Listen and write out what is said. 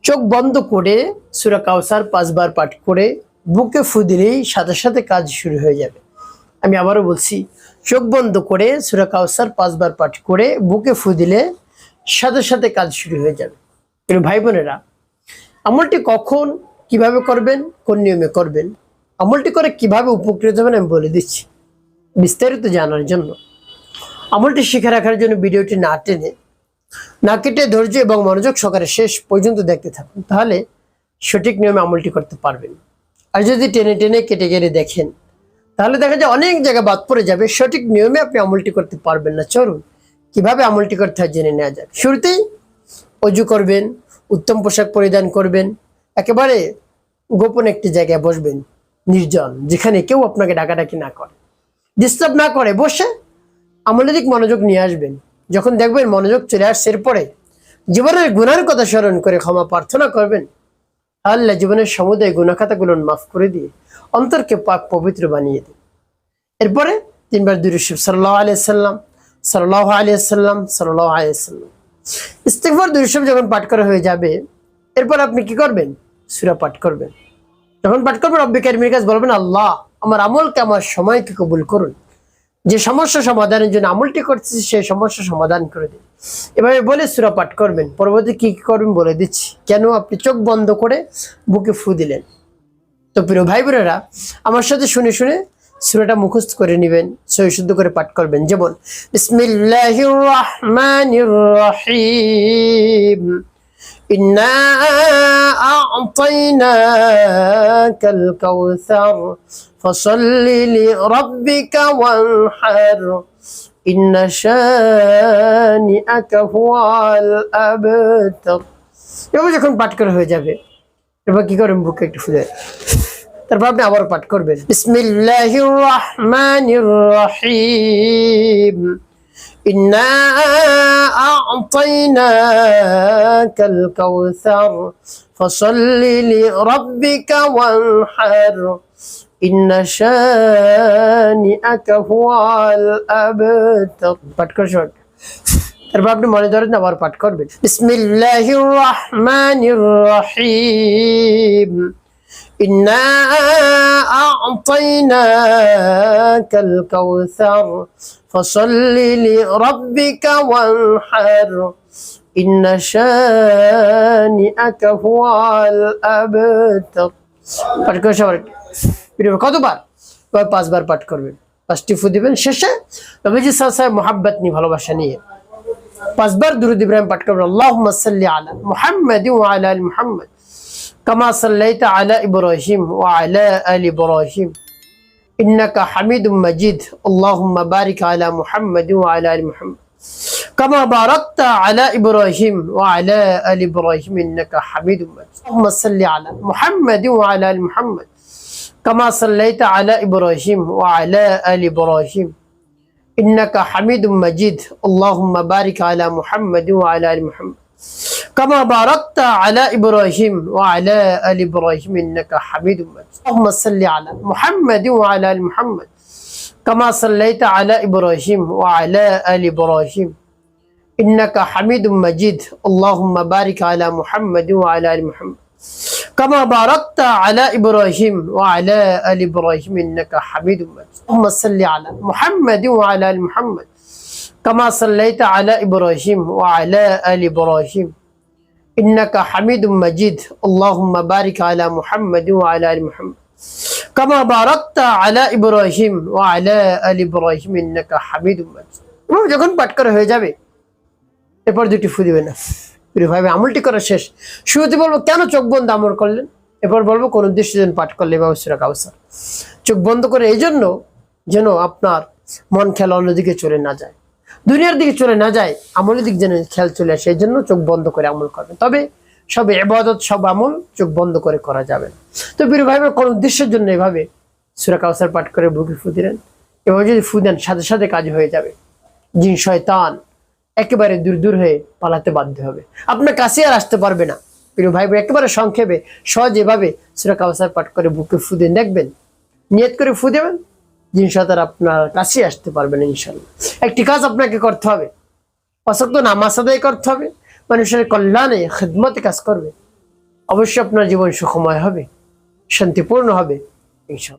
চোখ বন্ধ করে সূরা কাউসার 5 বার পাঠ করে বুকে ফু দিলেই সাথে সাথে কাজ শুরু হয়ে যাবে। আমি আবারও বলছি, চোখ বন্ধ করে সূরা কাউসার 5 বার পাঠ করে বুকে ফু দিলে সাথে সাথে কাজ শুরু হয়ে যাবে। প্রিয় ভাই বোনেরা, আমলটি কখন কিভাবে করবেন, কোন নিয়মে করবেন, আমলটি করে কিভাবে উপকৃত হবেন আমি বলে দিচ্ছি। বিস্তারিত জানার জন্য আমলটি শিখে রাখার জন্য ভিডিওটি না টেনে না কেটে ধৈর্য এবং মনোযোগ সহকারে শেষ পর্যন্ত দেখতে থাকুন, তাহলে সঠিক নিয়মে আমলটি করতে পারবেন। আর যদি টেনে টেনে কেটে কেটে দেখেন তাহলে দেখা যায় অনেক জায়গা বাদ পড়ে যাবে, সঠিক নিয়মে আপনি আমলটি করতে পারবেন না। চলুন কিভাবে আমলটি করতে হয় জেনে নেওয়া যাক। শুরুতেই অজু করবেন, উত্তম পোশাক পরিধান করবেন, একেবারে গোপন একটি জায়গায় বসবেন, নির্জন, যেখানে কেউ আপনাকে ডাকাডাকি না করে, ডিস্টার্ব না করে, বসে আমলের দিক মনোযোগ নিয়ে আসবেন। যখন দেখবেন মনোযোগ চলে আসছে, এরপরে জীবনের গুনার কথা স্মরণ করে ক্ষমা প্রার্থনা করবেন। আল্লাহ জীবনের সমুদায় গুনাখাতাগুলো মাফ করে দিয়ে অন্তরকে পাক পবিত্র বানিয়ে দিন। এরপরে 3 বার দুরূদ শরীফ সাল্লাল্লাহু আলাইহি সাল্লাম, সাল্লাল্লাহু আলাইহি সাল্লাম, সাল্লাল্লাহু আলাইহি সাল্লাম, ইস্তিগফার দুরূদ শরীফ যখন পাঠ করা হয়ে যাবে, এরপর আপনি কি করবেন? সূরা পাঠ করবেন। যখন পাঠ করবেন রব্বি কারীমের কাছে বলবেন, আল্লাহ আমার আমলকে, আমার সময়কে কবুল করুন। যে সমস্যা সমাধানের জন্য আমলটি করতেছি সেই সমস্যা সমাধান করে দিন। এভাবে বলে সূরা পাঠ করবেন। পরবর্তী কি করবেন বলে দিচ্ছি। কেন আপনি চোখ বন্ধ করে বুকে ফু দিলেন। তো প্রিয় ভাই বোনেরা, আমার সাথে শুনে শুনে সূরাটা মুখস্থ করে নেবেন, সহি শুদ্ধ করে পাঠ করবেন। যেমন বিসমিল্লাহির রহমানির রহিম, ইন্না আ'তাইনাকাল কাউসার ফসল্লি লিরাব্বিকা ওয়ানহার ইন্না শানিআকা হুয়াল আবতার। এভাবে যখন পাঠ করা হয়ে যাবে, এবার কি করবেন? বুকে একটু ফুলে, তারপর আপনি আবার পাঠ করবেন বিসমিল্লাহির রহমানির রহিম, ইন্না আ'তাইনাকাল কাউসার ফসল্লি লিরাব্বিকা ওয়ানহার ইন্না শানিআকা হুয়াল আবতার। পাঠ করে শর্ট, তারপর আপনি মনে ধরেন আবার পাঠ করবেন বিসমিল্লাহির রহমানির রহিম, ইন্না আ'তাইনাকাল কাউসার ফসল্লি লিরাব্বিকা ওয়ানহার ইন্না শানিআকা হুয়াল আবতার। পাঠ করে সবার কতবার? 5 বার পাঠ করবেন। 5টি ফু দিবেন। শেষে নবীজি সাল্লাল্লাহু আলাইহি ওয়াসাল্লাম মুহাব্বত নিয়ে, ভালোবাসা নিয়ে 5 বার দুরূদ ইব্রাহিম পাঠ করবেন। আল্লাহুম্মা সাল্লি আলা মুহাম্মাদ ওয়া আলা আলি মুহাম্মাদ কামা সাল্লাইতা আলা ইব্রাহিম ওয়া আলা আলি ইব্রাহিম ইন্নাকা হামিদুম মাজিদ। আল্লাহুম্মা বারিক আলা মুহাম্মাদ ওয়া আলা আলি মুহাম্মাদ কামা বারাকতা আলা ইব্রাহিম ওয়া আলা আলি ইব্রাহিম ইন্নাকা হামিদুম মাজিদ। আল্লাহুম্মা সাল্লি আলা মুহাম্মাদ ওয়া আলা আলি মুহাম্মাদ কামা সাল্লাইতা আলা ইব্রাহিম ওয়া আলা আলি ইব্রাহিম ইন্নাকা হামিদুম মাজিদ। আল্লাহুম্মা বারিক আলা মুহাম্মাদ ওয়া আলা আলি মুহাম্মাদ কামা বারাকতা আলা ইব্রাহিম ওয়া আলা আলি ইব্রাহিম ইন্নাকা হামিদুম মাজিদ। আল্লাহুম্মা সাল্লি আলা মুহাম্মাদ ওয়া আলা আলি মুহাম্মাদ কামা সাল্লাইতা আলা ইব্রাহিম ওয়া আলা আলি ইব্রাহিম ইন্নাকা হামিদুম মাজিদ। আল্লাহুম্মা বারিক আলা মুহাম্মাদ ওয়া আলা আলি মুহাম্মাদ কামা বারাকতা আলা ইব্রাহিম ওয়া আলা আলি ইব্রাহিম ইন্নাকা হামিদুম মাজিদ। আল্লাহুম্মা সাল্লি আলা মুহাম্মাদ ওয়া আলা আলি মুহাম্মাদ কামা সাল্লাইতা আলা ইব্রাহিম ওয়া আলা আলি ইব্রাহিম ইন্নাকা হামিদুম মাজিদ। আল্লাহুম্মা বারিক আলা মুহাম্মাদ ওয়া আলা আলি মুহাম্মাদ কামা বারাকতা আলা ইব্রাহিম ওয়া আলা আলি ইব্রাহিম ইন্নাকা হামিদুম মাজিদ। যখন পাঠ করা হয়ে যাবে, এরপর 2টি ফু দিবেন না। প্রিয়ভাবে আমলটি করা শেষ। শুরুতে বলবো কেন চোখ বন্ধ আমল করলেন, এরপর বলবো কোন উদ্দেশ্যে যেন পাঠ করলে এভাবে সূরা কাউসার। চোখ বন্ধ করে এই জন্য যেন আপনার মন খেয়াল অন্যদিকে চলে না যায়, দুনিয়ার দিকে চলে না যায়, আমলের দিক যেন খেয়াল চলে আসে, এই জন্য চোখ বন্ধ করে আমল করবেন। তবে সব ইবাদত, সব আমল চোখ বন্ধ করে করা যাবে না। তো প্রিয়ভাবে কোন উদ্দেশ্যের জন্য এভাবে সূরা কাউসার পাঠ করে বুকে ফু দিলেন। এভাবে যদি ফু দেন সাথে সাথে কাজ হয়ে যাবে। জিন শয়তান একেবারে দূর দূর হয়ে পালাতে বাধ্য হবে, আপনার কাছে আর আসতে পারবে না। প্রিয় ভাই, একেবারে সংক্ষেপে সহজ এভাবে সূরা কাউসার পাঠ করে বুকে ফু দেন, দেখবেন নিয়ত করে ফু দেবেন, জিন শয়তান আপনার কাছে আসতে পারবে না ইনশাআল্লাহ। একটি কাজ আপনাকে করতে হবে, 5 ওয়াক্ত নামাজ আদায় করতে হবে, মানুষের কল্যাণে খিদমতে কাজ করবে। অবশ্যই আপনার জীবন সুখময় হবে, শান্তিপূর্ণ হবে ইনশাআল্লাহ।